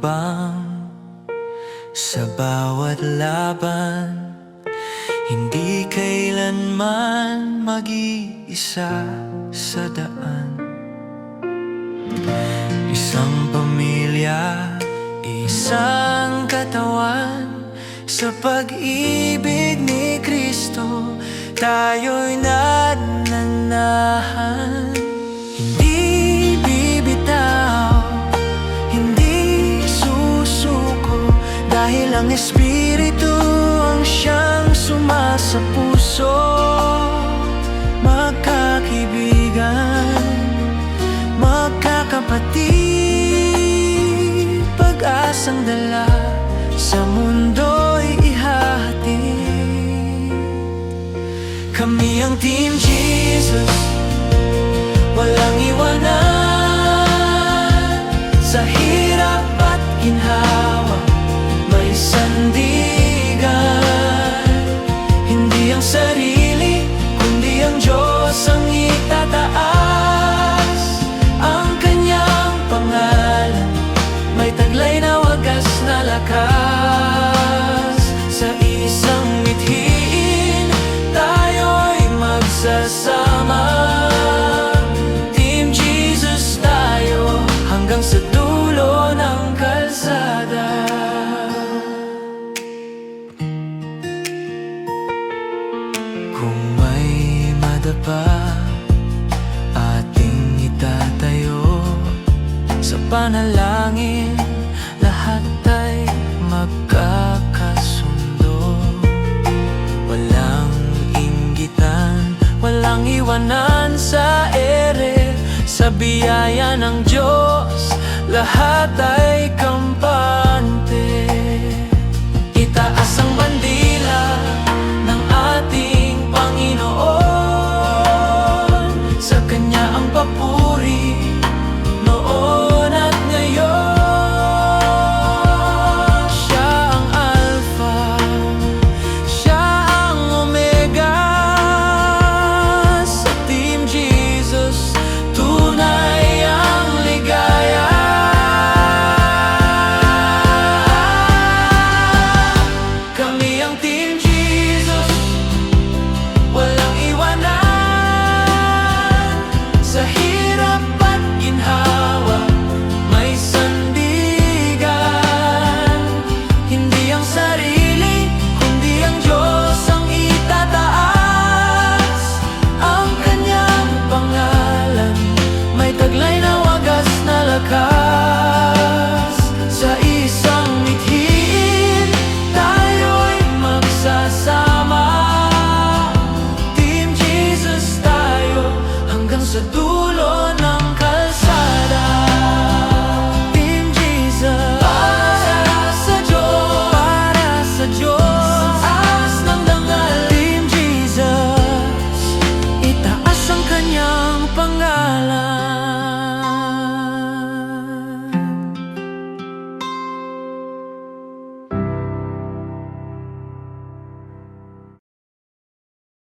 hakbang sa bawat laban. Hindi kailanman mag-iisa sa daan. Isang pamilya, isang katawan, sa pag-ibig ni Kristo tayo'y nagnanahan. Hindi bibitaw, hindi susuko, dahil ang Espiritu ang siyang sumasa puso. Magkakaibigan, magkakapatid, pag-asang dala sa mundo'y ihahatid. Kami ang Team Jesus, walang iwanan. Sa hirap at ginhawa may sandigan. Hindi ang sarili, kundi ang Diyos ang itataas. Ang kanyang pangalan may taglay na wagas na lakas. Sa isang mithiin tayo'y magsasama. Team Jesus tayo hanggang sa dulo ng kalsada. Kung may madapa, ating itatayo sa panalangin. Lahat ay magkakasundo. Walang inggitan, walang iwanan sa ere. Sa biyaya ng Diyos lahat